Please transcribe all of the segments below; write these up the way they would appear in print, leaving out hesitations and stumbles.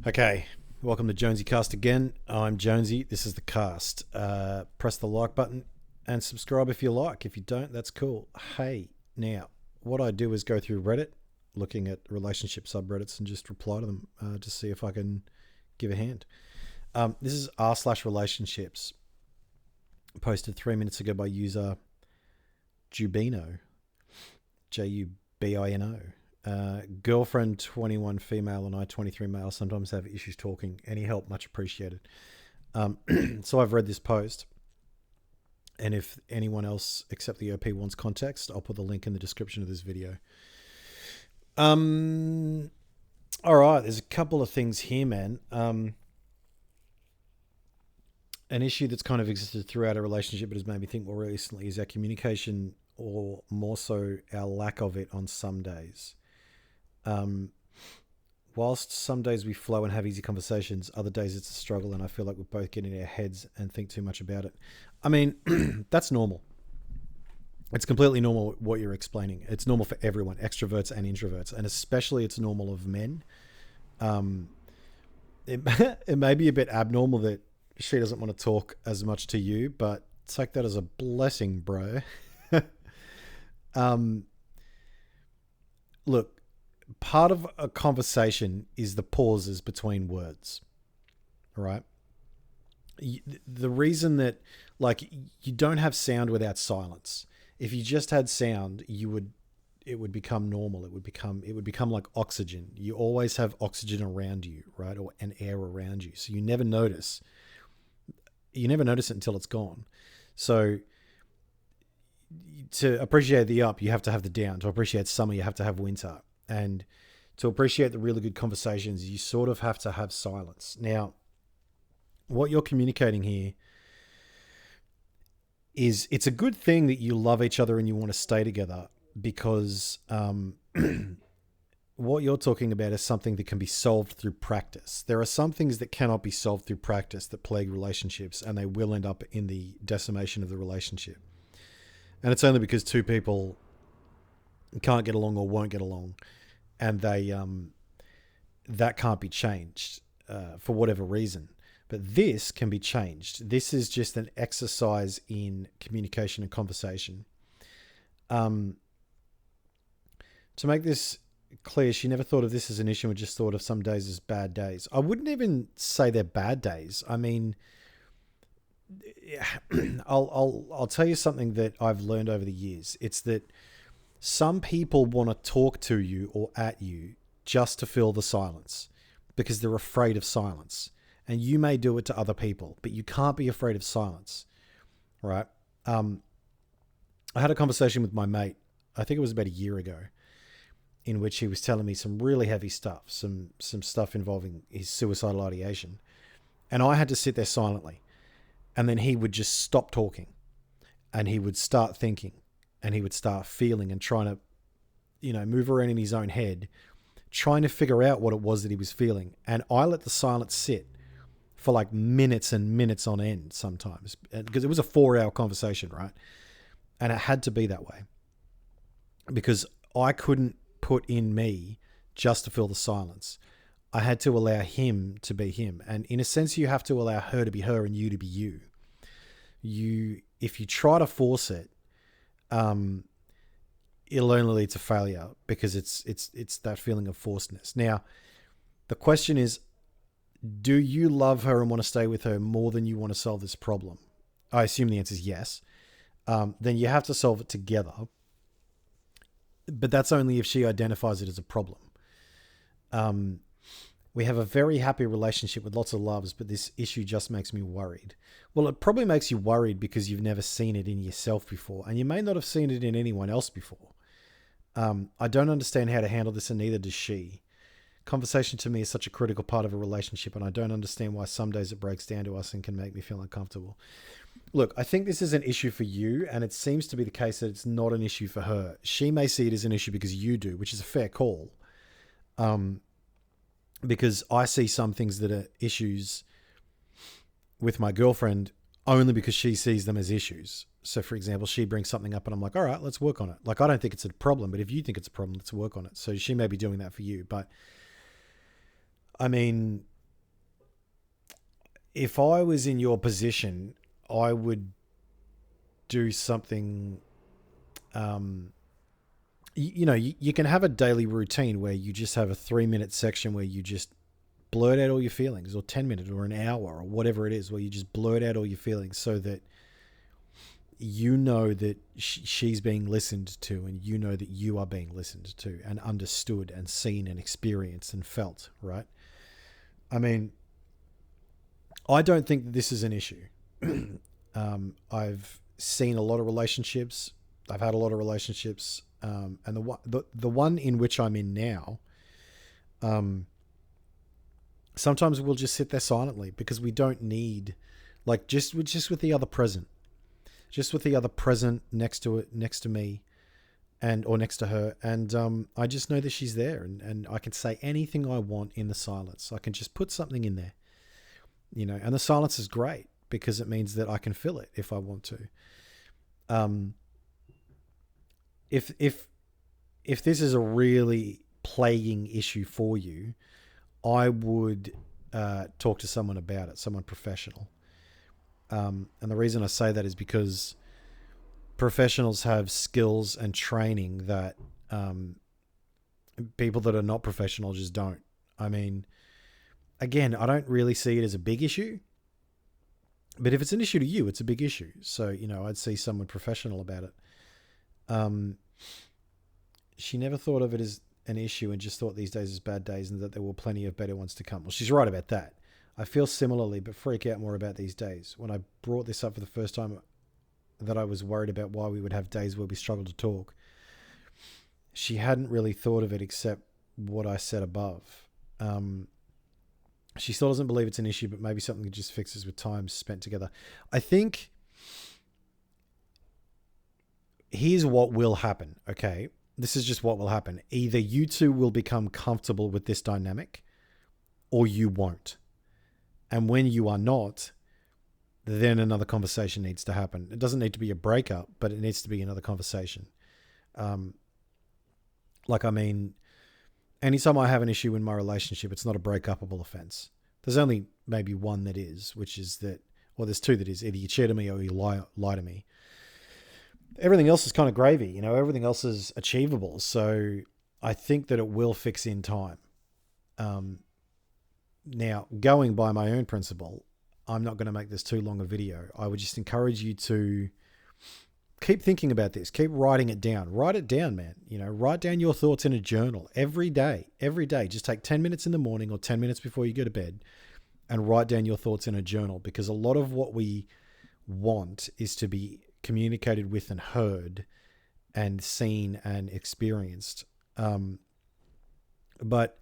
Okay, welcome to Jonesy Cast again. I'm Jonesy. This is the cast. Press the like button and subscribe if you like. If you don't, that's cool. Hey, now, what I do is go through Reddit, looking at relationship subreddits and just reply to them to see if I can give a hand. This is r/relationships, posted 3 minutes ago by user Jubino, Jubino. Girlfriend 21 female and I 23 male sometimes have issues talking. Any help much appreciated. So I've read this post, and if anyone else except the OP wants context, I'll put the link in the description of this video. All right, there's a couple of things here, man. An issue that's kind of existed throughout a relationship but has made me think more recently is our communication, or more so our lack of it on some days. Whilst some days we flow and have easy conversations, other days it's a struggle, and I feel like we're both getting in our heads and think too much about it. I mean, that's normal. It's completely normal what you're explaining. It's normal for everyone, extroverts and introverts, and especially it's normal of men. It may be a bit abnormal that she doesn't want to talk as much to you, but take that as a blessing, bro. Look, part of a conversation is the pauses between words, right? The reason that, like, you don't have sound without silence. If you just had sound, it would become normal. It would become like oxygen. You always have oxygen around you, right? Or an air around you. So you never notice it until it's gone. So to appreciate the up, you have to have the down. To appreciate summer, you have to have winter. And to appreciate the really good conversations, you sort of have to have silence. Now, what you're communicating here is it's a good thing that you love each other and you want to stay together, because what you're talking about is something that can be solved through practice. There are some things that cannot be solved through practice that plague relationships, and they will end up in the decimation of the relationship. And it's only because two people can't get along or won't get along, and that can't be changed for whatever reason. But this can be changed. This is just an exercise in communication and conversation. To make this clear, she never thought of this as an issue and just thought of some days as bad days. I wouldn't even say they're bad days. I mean, I'll tell you something that I've learned over the years. It's that some people want to talk to you or at you just to fill the silence because they're afraid of silence. And you may do it to other people, but you can't be afraid of silence, right? I had a conversation with my mate, I think it was about a year ago, in which he was telling me some really heavy stuff, some stuff involving his suicidal ideation. And I had to sit there silently. And then he would just stop talking, and he would start thinking, and he would start feeling and trying to, move around in his own head, trying to figure out what it was that he was feeling. And I let the silence sit for like minutes and minutes on end sometimes, because it was a 4-hour conversation, right? And it had to be that way because I couldn't put in me just to fill the silence. I had to allow him to be him. And in a sense, you have to allow her to be her and you to be you. If you try to force it, it'll only lead to failure, because it's that feeling of forcedness. Now, the question is, do you love her and want to stay with her more than you want to solve this problem? I assume the answer is yes. Then you have to solve it together. But that's only if she identifies it as a problem. We have a very happy relationship with lots of loves, but this issue just makes me worried. Well, it probably makes you worried because you've never seen it in yourself before, and you may not have seen it in anyone else before. I don't understand how to handle this, and neither does she. Conversation to me is such a critical part of a relationship, and I don't understand why some days it breaks down to us and can make me feel uncomfortable. Look, I think this is an issue for you, and it seems to be the case that it's not an issue for her. She may see it as an issue because you do, which is a fair call. Because I see some things that are issues with my girlfriend only because she sees them as issues. So, for example, she brings something up and I'm like, all right, let's work on it. Like, I don't think it's a problem, but if you think it's a problem, let's work on it. So she may be doing that for you. But, I mean, if I was in your position, I would do something. You can have a daily routine where you just have a 3-minute section where you just blurt out all your feelings, or 10 minutes or an hour or whatever it is, where you just blurt out all your feelings so that you know that she's being listened to, and you know that you are being listened to and understood and seen and experienced and felt, right? I mean, I don't think that this is an issue. I've seen a lot of relationships. I've had a lot of relationships. And the one in which I'm in now, sometimes we'll just sit there silently because we don't need, like, just with the other present, next to me, or next to her, and I just know that she's there, and I can say anything I want in the silence. I can just put something in there, and the silence is great because it means that I can fill it if I want to. If this is a really plaguing issue for you, I would talk to someone about it, someone professional. And the reason I say that is because professionals have skills and training that people that are not professional just don't. I mean, again, I don't really see it as a big issue, but if it's an issue to you, it's a big issue. So, I'd see someone professional about it. She never thought of it as an issue and just thought these days as bad days and that there were plenty of better ones to come. Well, she's right about that. I feel similarly, but freak out more about these days. When I brought this up for the first time, that I was worried about why we would have days where we struggled to talk, she hadn't really thought of it except what I said above. She still doesn't believe it's an issue, but maybe something that just fixes with time spent together. I think here's what will happen, okay? This is just what will happen. Either you two will become comfortable with this dynamic, or you won't. And when you are not, then another conversation needs to happen. It doesn't need to be a breakup, but it needs to be another conversation. Anytime I have an issue in my relationship, it's not a breakupable offense. There's only maybe one that is, which is that, well, there's two that is. Either you cheat on me or you lie to me. Everything else is kind of gravy, everything else is achievable. So I think that it will fix in time. Now, going by my own principle, I'm not going to make this too long a video. I would just encourage you to keep thinking about this. Keep writing it down. Write it down, man. Write down your thoughts in a journal every day. Every day. Just take 10 minutes in the morning or 10 minutes before you go to bed and write down your thoughts in a journal, because a lot of what we want is to be communicated with and heard and seen and experienced. But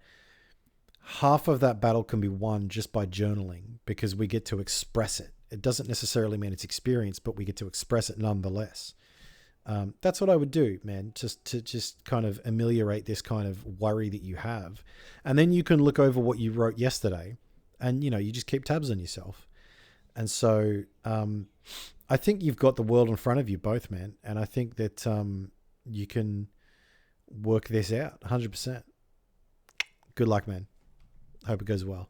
half of that battle can be won just by journaling, because we get to express it. It doesn't necessarily mean it's experienced, but we get to express it nonetheless. That's what I would do, man, just to kind of ameliorate this kind of worry that you have. And then you can look over what you wrote yesterday and, you just keep tabs on yourself. And so I think you've got the world in front of you both, man. And I think that you can work this out 100%. Good luck, man. Hope it goes well.